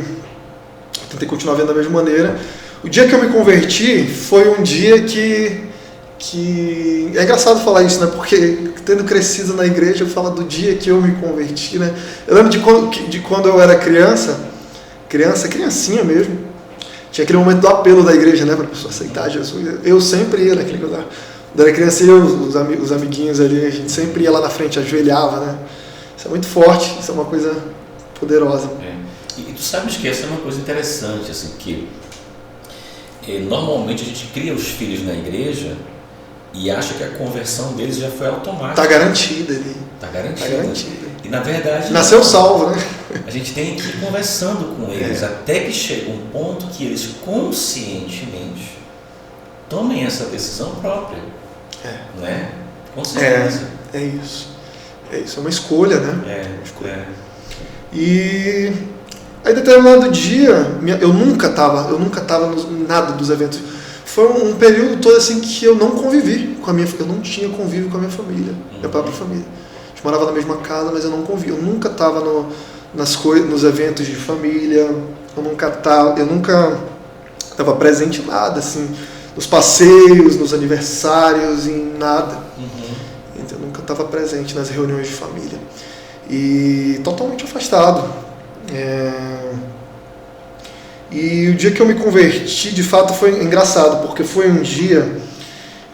tentei continuar vendo da mesma maneira. O dia que eu me converti foi um dia que é engraçado falar isso, né? Porque tendo crescido na igreja, eu falo do dia que eu me converti, né? Eu lembro de quando eu era criancinha mesmo. Tinha aquele momento do apelo da igreja, né? Para a pessoa aceitar Jesus. Eu sempre ia naquele lugar. Quando era criança, os amiguinhos ali, a gente sempre ia lá na frente, ajoelhava, né? Isso é muito forte, isso é uma coisa poderosa. E tu sabes que essa é uma coisa interessante, assim, que normalmente a gente cria os filhos na igreja e acha que a conversão deles já foi automática. Está garantida ali. Está garantida. E na verdade... Nasceu salvo, né? A gente tem que ir conversando com eles até que chega um ponto que eles conscientemente tomem essa decisão própria. Né? Com certeza. É isso. É uma escolha, né? E aí, determinado dia, eu nunca estava nada dos eventos. Foi um período todo assim que eu não convivi com eu não tinha convívio com a minha família, minha própria família. A gente morava na mesma casa, mas eu não convivia. Eu nunca estava nos eventos de família. Eu nunca estava presente em nada, assim, nos passeios, nos aniversários, em nada. Então, eu nunca estava presente nas reuniões de família. E totalmente afastado. E o dia que eu me converti, de fato, foi engraçado, porque foi um dia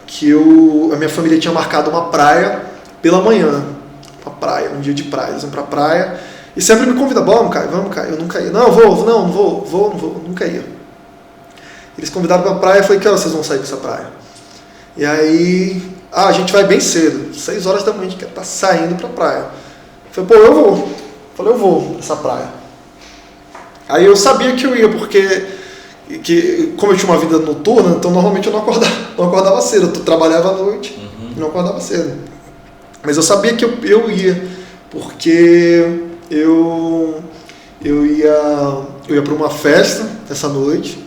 que a minha família tinha marcado uma praia pela manhã. Um dia de praia. Eles vão pra praia e sempre me convidam, vamos, Caio. Eu nunca ia. Não vou, nunca ia. Eles convidaram pra praia, eu falei, que horas vocês vão sair dessa praia? E aí, a gente vai bem cedo, 6 horas da manhã, a gente quer estar saindo pra praia. Eu falei, eu vou. Eu vou nessa praia. Aí eu sabia que eu ia, porque como eu tinha uma vida noturna, então normalmente eu não acordava cedo. Eu trabalhava à noite, não acordava cedo. Mas eu sabia que eu ia, porque eu ia para uma festa essa noite.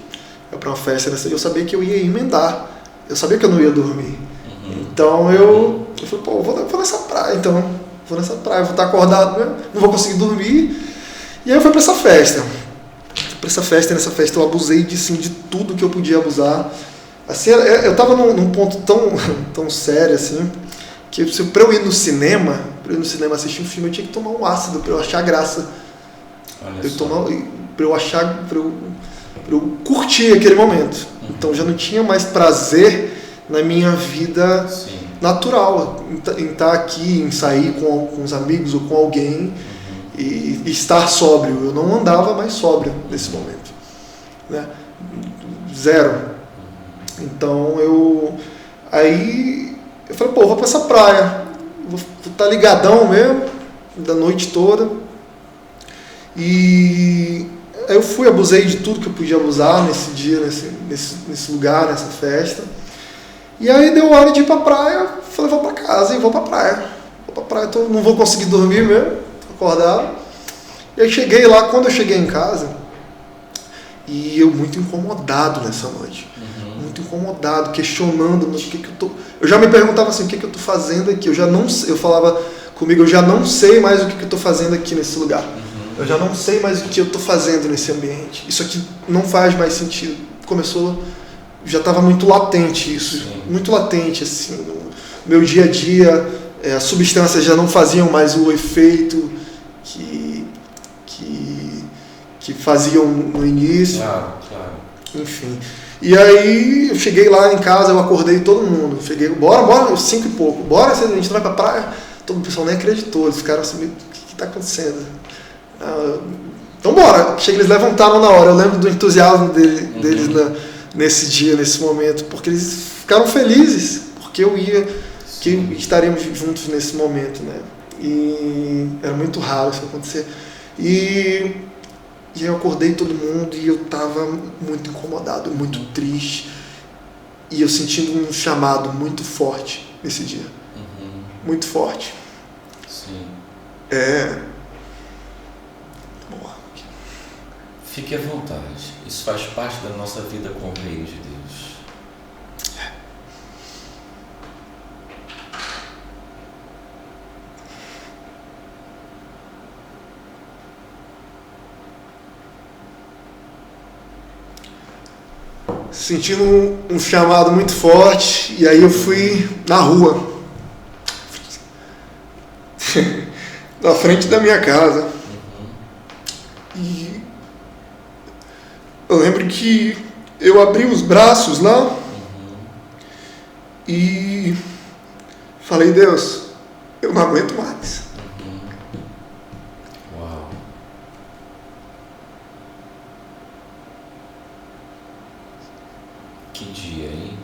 Eu sabia que eu ia emendar. Eu sabia que eu não ia dormir. Então eu falei, vou nessa praia, então. Vou estar acordado, né? Não vou conseguir dormir. E aí eu fui para essa festa. Nessa festa eu abusei de tudo que eu podia abusar. Assim, eu estava num ponto tão sério assim, que pra eu ir no cinema assistir um filme, eu tinha que tomar um ácido pra eu achar graça. Pra eu curtir aquele momento. Então já não tinha mais prazer na minha vida natural, em estar aqui, em sair com os amigos ou com alguém e estar sóbrio. Eu não andava mais sóbrio nesse momento, né? Zero. Então aí eu falei, pô, vou pra essa praia, vou estar ligadão mesmo, da noite toda. E aí eu fui, abusei de tudo que eu podia abusar nesse dia, nesse lugar, nessa festa. E aí deu hora de ir pra praia, falei, vou pra casa e vou pra praia. Não vou conseguir dormir mesmo, acordado. E aí cheguei lá, quando eu cheguei em casa, e eu muito incomodado nessa noite. Muito incomodado, questionando, mas o que eu tô... Eu já me perguntava assim, o que eu tô fazendo aqui? Eu falava comigo, eu já não sei mais o que eu tô fazendo aqui nesse lugar. Eu já não sei mais o que eu tô fazendo nesse ambiente. Isso aqui não faz mais sentido. Já estava muito latente isso. Muito latente, assim, no meu dia a dia. As substâncias já não faziam mais o efeito que faziam no início. Claro. Enfim. E aí eu cheguei lá em casa, eu acordei todo mundo. Cheguei, bora, 5 e pouco. Bora, a gente vai pra praia. Todo o pessoal nem acreditou. Eles ficaram assim, o que tá acontecendo? Então bora. Eles levantaram na hora. Eu lembro do entusiasmo deles nesse dia, nesse momento, porque eles ficaram felizes, porque que estaríamos juntos nesse momento, né? E era muito raro isso acontecer. E eu acordei todo mundo e eu estava muito incomodado, muito triste. E eu sentindo um chamado muito forte nesse dia. Muito forte. Sim. Boa. Fique à vontade. Isso faz parte da nossa vida com o Reino de Deus. Sentindo um chamado muito forte, e aí eu fui na rua, na frente da minha casa. E eu lembro que eu abri os braços lá e falei, Deus, eu não aguento mais. Uau. Que dia, hein?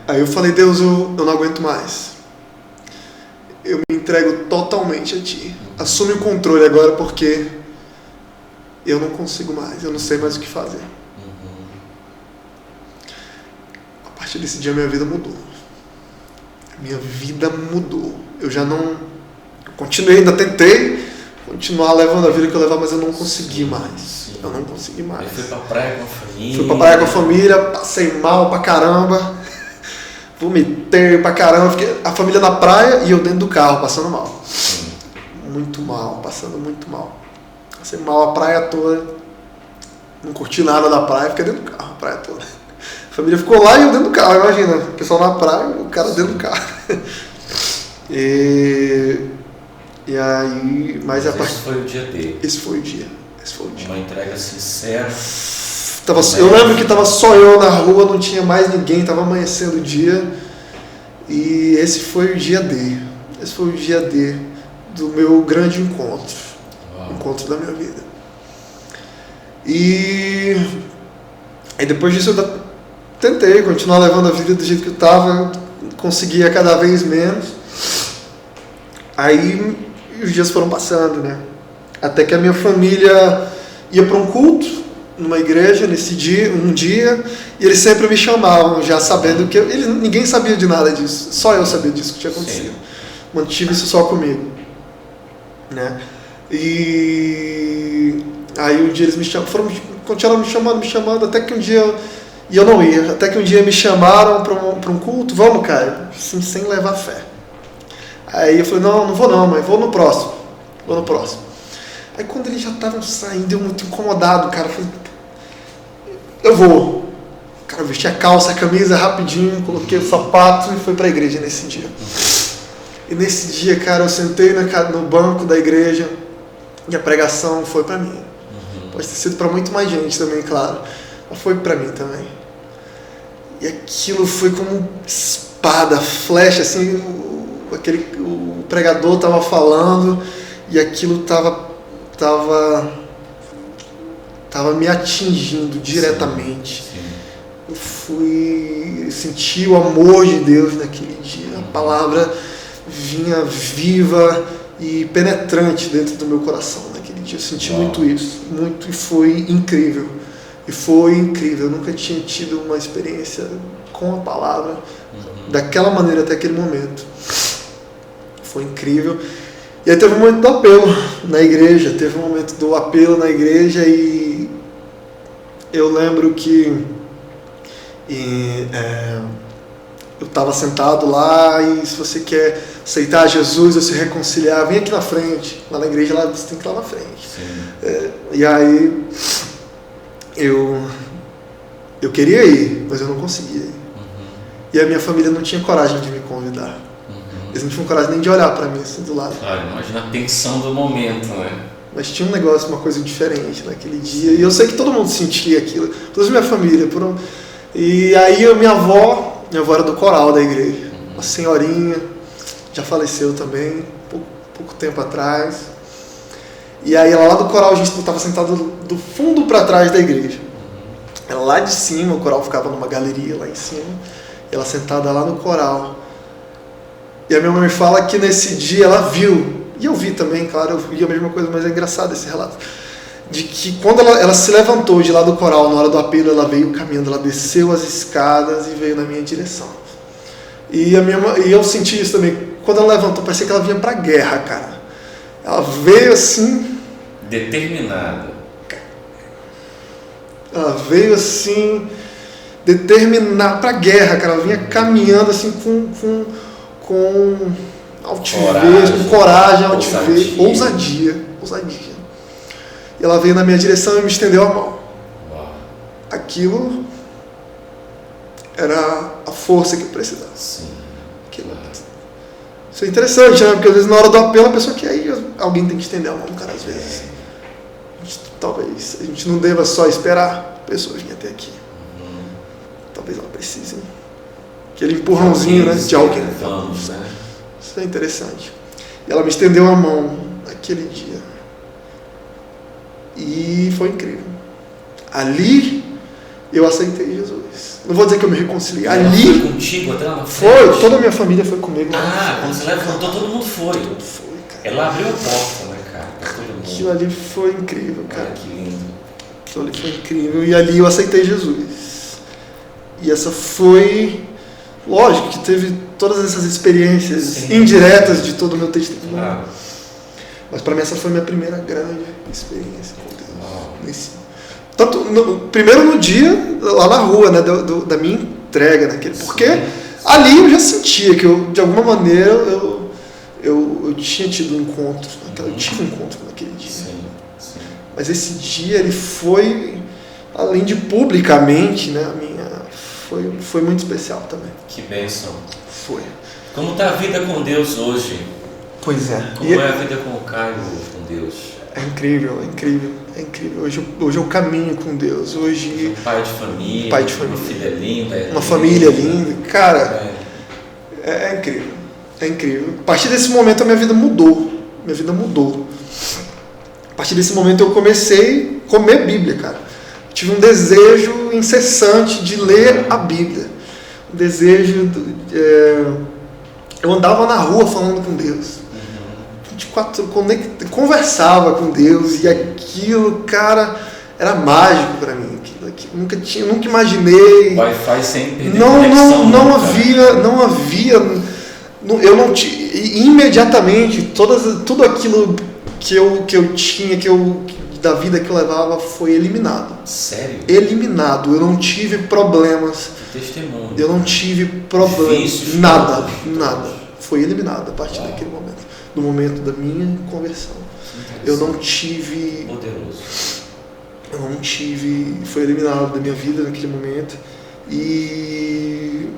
Aí eu falei, Deus, eu não aguento mais. Eu me entrego totalmente a Ti. Assume o controle agora, porque eu não consigo mais, eu não sei mais o que fazer. A partir desse dia, minha vida mudou. Minha vida mudou. Eu já não... Continuei, ainda tentei continuar levando a vida que eu levava, mas eu não consegui mais. Eu não consegui mais. Eu fui pra praia com a família. Fui pra praia com a família, passei mal pra caramba. Vomitei pra caramba. Fiquei a família na praia e eu dentro do carro, passando mal. Muito mal, passando muito mal. Passei mal a praia toda. Não curti nada da praia, fiquei dentro do carro, a praia toda. A família ficou lá e eu dentro do carro, imagina. O pessoal na praia e o cara dentro do carro. E aí, mas a parte... Esse foi o dia dele. Esse foi o dia. Uma entrega sincera. Eu lembro que tava só eu na rua, não tinha mais ninguém, tava amanhecendo o dia. E esse foi o dia D. Esse foi o dia D do meu grande encontro. Uau. Encontro da minha vida. E aí depois disso eu tentei continuar levando a vida do jeito que eu tava, conseguia cada vez menos. Aí os dias foram passando, né? Até que a minha família ia para um culto numa igreja um dia, e eles sempre me chamavam, já sabendo que ninguém sabia de nada disso, só eu sabia disso que tinha acontecido. Sim. Mantive isso só comigo, né? E aí um dia eles me chamaram, continuaram me chamando, até que um dia, e eu não ia, até que um dia me chamaram para um culto, vamos, cara, assim, sem levar fé. Aí eu falei, não vou não, mãe, vou no próximo. Aí quando eles já estavam saindo, eu muito incomodado, cara, falei, eu vou. Cara, eu vesti a calça, a camisa rapidinho, coloquei o sapato e fui pra igreja nesse dia. E nesse dia, cara, eu sentei no banco da igreja e a pregação foi pra mim. Pode ter sido pra muito mais gente também, claro. Mas foi pra mim também. E aquilo foi como espada, flecha, assim, o pregador tava falando e aquilo tava me atingindo diretamente. Eu senti o amor de Deus naquele dia. A palavra vinha viva e penetrante dentro do meu coração naquele dia. Eu senti muito isso, muito, e foi incrível. Eu nunca tinha tido uma experiência com a palavra daquela maneira até aquele momento. Foi incrível. E aí teve um momento do apelo na igreja, e eu lembro que eu estava sentado lá, e se você quer aceitar Jesus ou se reconciliar, vem aqui na frente. Lá na igreja, lá, você tem que ir lá na frente. E aí eu queria ir, mas eu não conseguia ir. E a minha família não tinha coragem de me convidar. Eles não tinham coragem nem de olhar para mim assim do lado. Claro, imagina a tensão do momento, né? Mas tinha um negócio, uma coisa diferente naquele dia. E eu sei que todo mundo sentia aquilo, toda a minha família. E aí minha avó era do coral da igreja. Uma senhorinha, já faleceu também, pouco tempo atrás. E aí ela lá do coral, a gente estava sentado do fundo para trás da igreja. Ela lá de cima, o coral ficava numa galeria lá em cima. E ela sentada lá no coral. E a minha mãe fala que nesse dia ela viu, e eu vi também, claro, eu vi a mesma coisa, mas é engraçado esse relato, de que quando ela se levantou de lá do coral, na hora do apelo, ela veio caminhando, ela desceu as escadas e veio na minha direção. E eu senti isso também, quando ela levantou, parecia que ela vinha pra guerra, cara. Ela veio assim... determinada. Ela veio assim, determinada pra guerra, cara. Ela vinha caminhando assim com altivez, com coragem, altivez, ousadia. E ela veio na minha direção e me estendeu a mão. Aquilo era a força que eu precisava. Isso é interessante, né? Porque às vezes na hora do apelo a pessoa quer ir, alguém tem que estender a mão, cara, às vezes. Talvez a gente não deva só esperar a pessoa vir até aqui. Talvez ela precise. Aquele empurrãozinho, né? De alguém. Vamos, né? Isso é interessante. E ela me estendeu a mão naquele dia. E foi incrível. Ali eu aceitei Jesus. Não vou dizer que eu me reconciliei. Ali. Foi contigo até lá na frente? Foi, toda a minha família foi comigo. Quando você levantou, todo mundo foi. Tudo foi, cara. Ela abriu a porta, né, cara? Pra todo mundo. Aquilo ali foi incrível, cara. Olha que lindo. Aquilo ali foi incrível. E ali eu aceitei Jesus. E essa foi... Lógico que teve todas essas experiências indiretas de todo o meu testemunho. Mas para mim essa foi a minha primeira grande experiência com Deus. Primeiro no dia, lá na rua, né, da minha entrega naquele. Porque ali eu já sentia que eu, de alguma maneira, eu tinha tido um encontro. Eu tive um encontro naquele dia. Mas esse dia ele foi, além de publicamente, né, foi muito especial também. Que bênção. Foi. Como está a vida com Deus hoje? Pois é. Como é a vida com o Caio, com Deus? É incrível. Hoje eu caminho com Deus. Hoje um pai de família. Uma filha linda. Uma família linda. Cara, é incrível. É incrível. A partir desse momento a minha vida mudou. A partir desse momento eu comecei a comer Bíblia, cara. Tive um desejo incessante de ler a Bíblia. Um desejo... eu andava na rua falando com Deus. 24 conversava com Deus. E aquilo, cara, era mágico para mim. Nunca imaginei. Wi-Fi sem perder conexão. Não havia... Eu não tinha... Imediatamente, tudo aquilo que eu tinha, da vida que eu levava foi eliminado. Sério? Eliminado. Eu não tive problemas. Que testemunho. Eu não tive problemas. Nada. Foi eliminado a partir daquele momento. No momento da minha conversão. Eu não tive... Poderoso. eu não tive, foi eliminado da minha vida naquele momento. E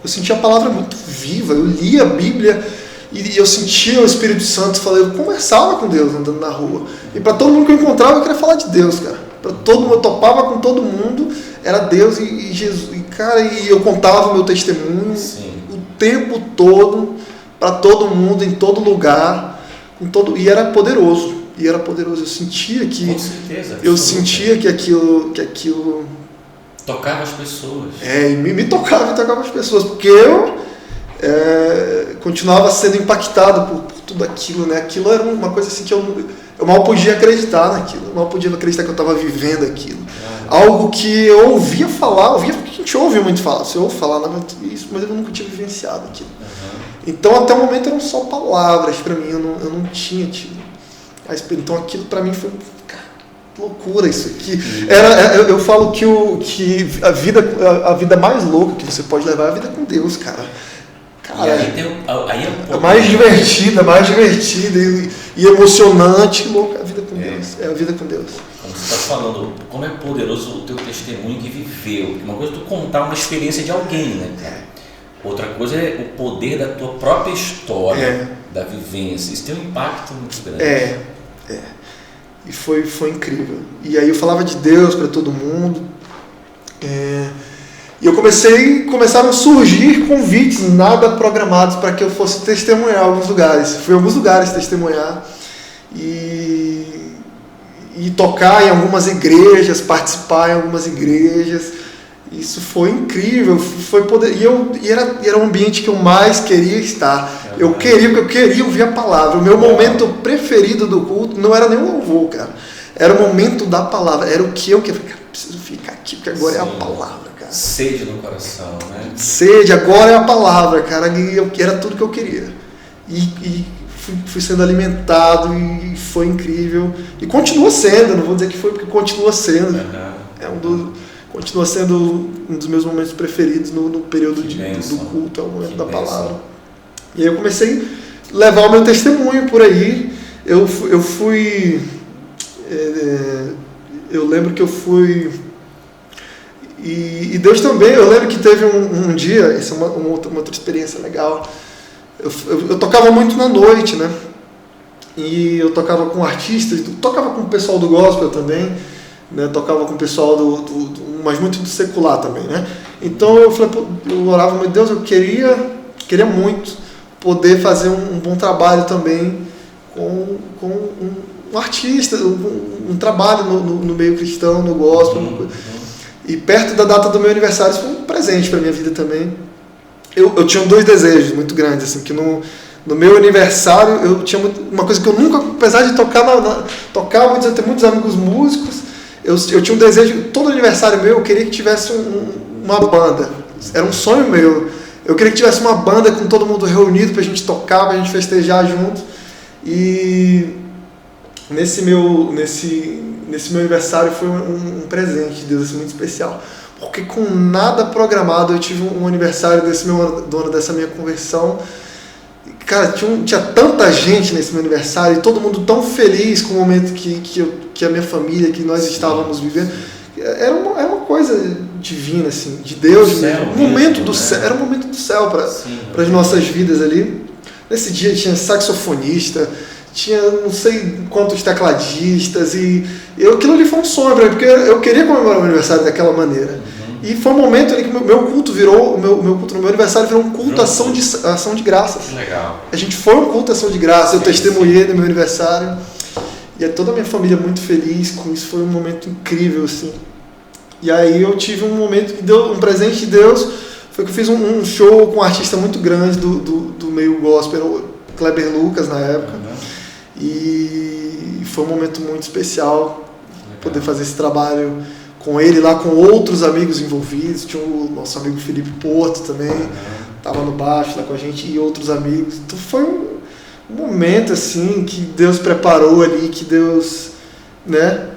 eu senti a palavra muito viva, eu li a Bíblia e eu sentia o Espírito Santo falando, eu conversava com Deus andando na rua. E para todo mundo que eu encontrava, eu queria falar de Deus, cara. Para todo mundo, eu topava com todo mundo, era Deus e Jesus. E, cara, e eu contava o meu testemunho o tempo todo, para todo mundo, em todo lugar, e era poderoso. Eu sentia que... Com certeza. Eu sentia que aquilo tocava as pessoas. E me tocava as pessoas, porque eu continuava sendo impactado por tudo aquilo, né? Aquilo era uma coisa assim que eu mal podia acreditar naquilo, eu mal podia acreditar que eu estava vivendo aquilo. Algo que eu ouvia falar, porque a gente ouve muito falar, você ouve falar isso, mas eu nunca tinha vivenciado aquilo. Então até o momento eram só palavras para mim, eu não tinha tido. Então aquilo para mim foi loucura isso aqui. Eu falo que a vida mais louca que você pode levar é a vida com Deus, cara. É mais divertida e emocionante, louca, a vida com Deus. É a vida com Deus. Como você está falando, como é poderoso o teu testemunho que viveu. Uma coisa é tu contar uma experiência de alguém, né, cara? Outra coisa é o poder da tua própria história, da vivência. Isso tem um impacto muito grande. E foi incrível. E aí eu falava de Deus para todo mundo. E começaram a surgir convites nada programados para que eu fosse testemunhar em alguns lugares. Fui em alguns lugares testemunhar e tocar em algumas igrejas, participar em algumas igrejas. Isso foi incrível, foi poder. E era um ambiente que eu mais queria estar. Eu queria ouvir a palavra. O meu momento preferido do culto não era nem o louvor, cara. Era o momento da palavra. Era o que eu queria. Cara, preciso ficar aqui, porque agora é a palavra, cara. Sede no coração, né? Sede, agora é a palavra, cara. E era tudo que eu queria. E fui sendo alimentado e foi incrível. E continua sendo, não vou dizer que foi, porque continua sendo. Continua sendo um dos meus momentos preferidos no período do culto, é o momento da palavra. E aí eu comecei a levar o meu testemunho por aí. Eu lembro que eu fui... E Deus também, eu lembro que teve um dia, essa é uma outra experiência legal. Eu tocava muito na noite, né? E eu tocava com artistas, tocava com o pessoal do gospel também, né? Tocava com o pessoal mas muito do secular também, né? Então eu falei, eu orava, meu Deus, eu queria muito poder fazer um bom trabalho também com um artista, um trabalho no meio cristão, no gospel. E perto da data do meu aniversário, isso foi um presente para minha vida também. Eu tinha dois desejos muito grandes, assim, que no meu aniversário eu tinha uma coisa que eu nunca, apesar de tocar, eu ter muitos amigos músicos, eu tinha um desejo, todo aniversário meu eu queria que tivesse uma banda, era um sonho meu, eu queria que tivesse uma banda com todo mundo reunido pra gente tocar, pra gente festejar junto. E nesse meu aniversário foi um presente de Deus assim, muito especial, porque com nada programado eu tive um aniversário do ano dessa minha conversão. Cara, tinha tanta gente nesse meu aniversário e todo mundo tão feliz com o momento que a minha família, que nós estávamos vivendo. Era uma coisa divina, assim, de Deus mesmo. Era um momento do céu para as nossas vidas ali. Nesse dia tinha saxofonista, tinha não sei quantos tecladistas e aquilo ali foi um sonho para mim, porque eu queria comemorar o meu aniversário daquela maneira. E foi um momento ali que o meu culto virou, meu culto no meu aniversário virou um culto ação de graças. Legal. A gente foi um culto ação de graças, eu testemunhei no meu aniversário. E toda a minha família muito feliz com isso, foi um momento incrível, assim. E aí eu tive um momento que deu um presente de Deus, foi que eu fiz um show com um artista muito grande do meio gospel, Kleber Lucas na época. E foi um momento muito especial poder fazer esse trabalho com ele lá, com outros amigos envolvidos. Tinha o nosso amigo Felipe Porto também, estava no baixo lá com a gente, e outros amigos. Então foi um momento assim que Deus preparou ali, que Deus, né,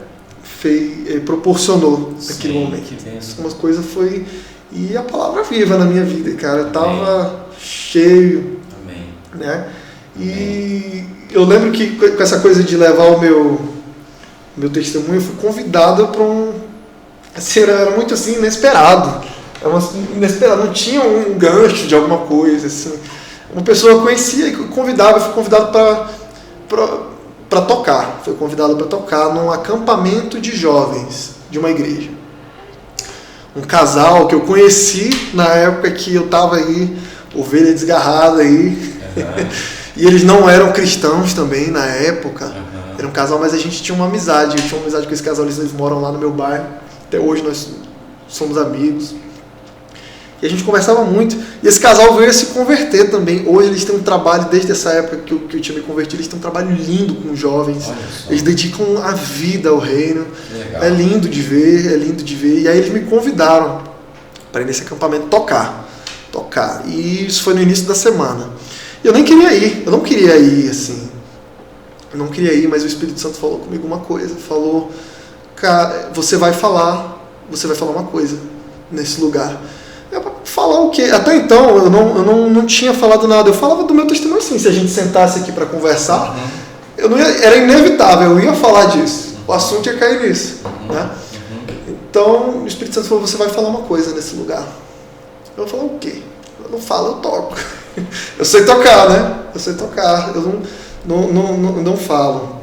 proporcionou naquele momento. Umas coisas foi... E a palavra viva na minha vida, cara. Eu tava cheio, né? E eu lembro que com essa coisa de levar o meu testemunho, eu fui convidado para assim, era muito assim, inesperado. Inesperado, não tinha um gancho de alguma coisa, assim. Uma pessoa conhecia e convidava, eu fui convidado para tocar. Fui convidado para tocar num acampamento de jovens de uma igreja. Um casal que eu conheci na época que eu estava aí, ovelha desgarrada aí. E eles não eram cristãos também na época. Era um casal, mas a gente tinha uma amizade. Eu tinha uma amizade com esse casal, eles moram lá no meu bairro. Até hoje nós somos amigos. E a gente conversava muito. E esse casal veio a se converter também. Hoje eles têm um trabalho, desde essa época que eu tinha me convertido, eles têm um trabalho lindo com jovens. Eles dedicam a vida ao reino. Legal. É lindo de ver, é lindo de ver. E aí eles me convidaram para ir nesse acampamento tocar. E isso foi no início da semana. Eu nem queria ir, eu não queria ir, assim. Eu não queria ir, mas o Espírito Santo falou comigo uma coisa. Falou, cara, você vai falar uma coisa nesse lugar. Falar o quê? Até então eu não tinha falado nada. Eu falava do meu testemunho assim. Se a gente sentasse aqui para conversar, era inevitável, eu ia falar disso. O assunto ia cair nisso. Né? Então o Espírito Santo falou, você vai falar uma coisa nesse lugar. Eu vou falar o quê? Eu não falo, eu toco. Eu sei tocar, né? Eu sei tocar. Eu não falo.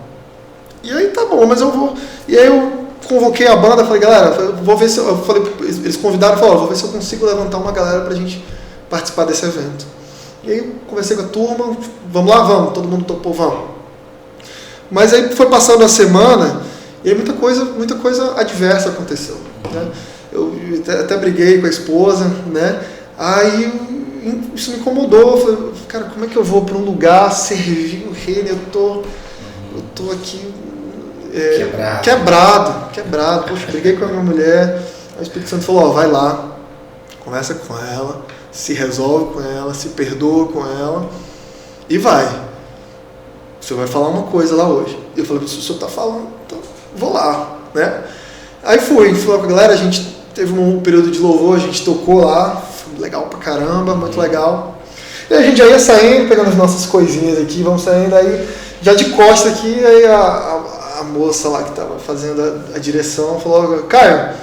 E aí tá bom, mas eu vou. E aí eu convoquei a banda, falei, galera, vou ver se eu falei, eles convidaram e falaram, vou ver se eu consigo levantar uma galera pra gente participar desse evento. E aí eu conversei com a turma, vamos lá, vamos, todo mundo topou, vamos. Mas aí foi passando a semana e aí muita coisa adversa aconteceu. Né? Eu até briguei com a esposa, né? Aí isso me incomodou, eu falei, cara, como é que eu vou para um lugar servir o reino? Eu tô aqui quebrado. Poxa, briguei com a minha mulher. Aí o Espírito Santo falou, vai lá, conversa com ela, se resolve com ela, se perdoa com ela e vai. Você vai falar uma coisa lá hoje. Eu falei, se o senhor está falando, então vou lá, né? Aí fui com a galera, a gente teve um período de louvor, a gente tocou lá, foi legal pra caramba, muito legal. E a gente já ia saindo, pegando as nossas coisinhas aqui, vamos saindo, aí já de costa aqui, aí a moça lá que estava fazendo a direção falou, Caio,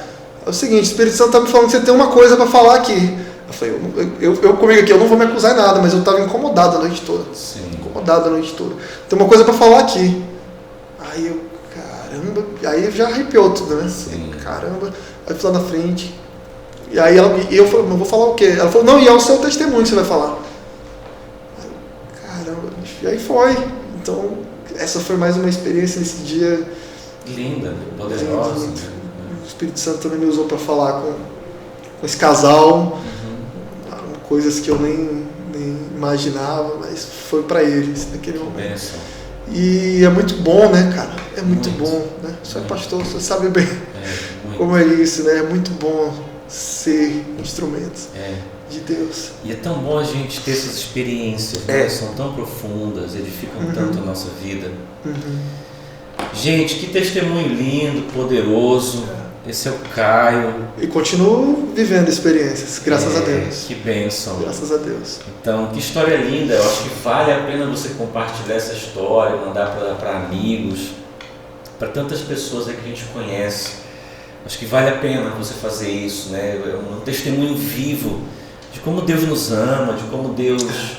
é o seguinte, o Espírito Santo está me falando que você tem uma coisa para falar aqui. Eu falei, eu comigo aqui, eu não vou me acusar em nada, mas eu estava incomodado a noite toda. Sim. Incomodado a noite toda. Tem uma coisa para falar aqui. Aí eu, caramba, aí já arrepiou tudo, né? Sim. Caramba, aí fui lá na frente. E aí eu falei, mas vou falar o quê? Ela falou, não, e é o seu testemunho que você vai falar. Aí, caramba, e aí foi. Então, essa foi mais uma experiência nesse dia. Linda, poderosa. O Espírito Santo também me usou para falar com esse casal. Coisas que eu nem imaginava, mas foi para eles naquele momento. Benção. E é muito bom, né, cara? É muito bom, né? Você é pastor, você sabe bem como é isso, né? É muito bom ser instrumentos de Deus. E é tão bom a gente ter essas experiências, né? São tão profundas, edificam tanto a nossa vida. Gente, que testemunho lindo, poderoso. Esse é o Caio. E continuo vivendo experiências, graças a Deus. Que bênção. Graças a Deus. Então, que história linda. Eu acho que vale a pena você compartilhar essa história, mandar para amigos, para tantas pessoas aí que a gente conhece. Acho que vale a pena você fazer isso, né? É um testemunho vivo de como Deus nos ama, de como Deus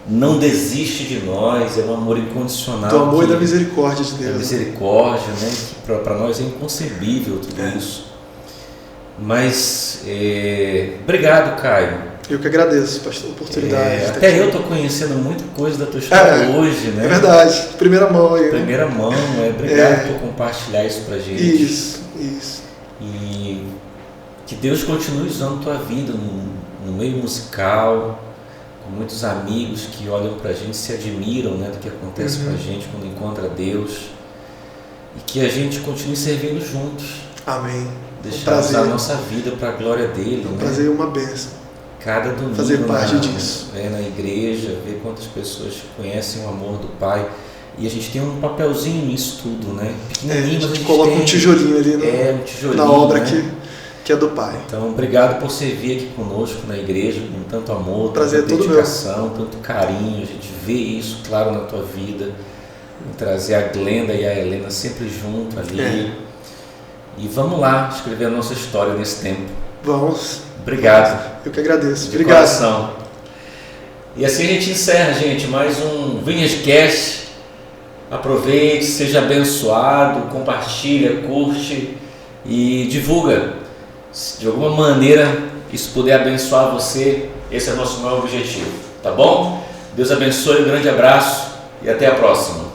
não desiste de nós, é um amor incondicional. Do amor e da misericórdia de Deus. Da misericórdia, né? Que para nós é inconcebível tudo isso. Mas, obrigado, Caio. Eu que agradeço, pastor, a oportunidade. Até eu estou conhecendo muita coisa da tua história hoje, né? É verdade, primeira mão aí. Primeira mão, obrigado por compartilhar isso pra gente. Isso. E que Deus continue usando tua vida no meio musical, com muitos amigos que olham pra gente, se admiram, né, do que acontece com a gente quando encontra Deus, e que a gente continue servindo juntos. Amém. Deixar usar a nossa vida para a glória dele. Um prazer e uma bênção. Cada domingo fazer parte disso. Na igreja, ver quantas pessoas conhecem o amor do Pai. E a gente tem um papelzinho nisso tudo, né? Pequenininho, a gente coloca um tijolinho ali um tijolinho, na obra né? aqui. que é do Pai. Então, obrigado por servir aqui conosco na igreja, com tanto amor, Prazer tanta é todo dedicação, tanto carinho. A gente vê isso, claro, na tua vida. Em trazer a Glenda e a Helena sempre junto ali. E vamos lá escrever a nossa história nesse tempo. Vamos. Obrigado. Eu que agradeço. De Obrigado. coração. E assim a gente encerra, gente, mais um Vinhascast. Aproveite, seja abençoado, compartilha, curte e divulga. Se de alguma maneira isso puder abençoar você, esse é o nosso maior objetivo, tá bom? Deus abençoe, um grande abraço e até a próxima.